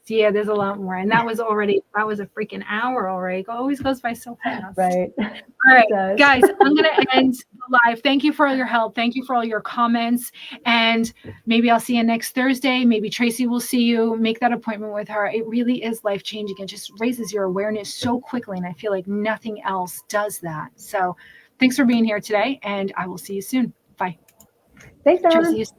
Yeah, there's a lot more. And that was a freaking hour already. It always goes by so fast. Right. All right, guys, I'm going to end the live. Thank you for all your help. Thank you for all your comments. And maybe I'll see you next Thursday. Maybe Traci will see you. Make that appointment with her. It really is life changing. It just raises your awareness so quickly. And I feel like nothing else does that. So thanks for being here today. And I will see you soon. Bye. Thanks, Donna. Traci,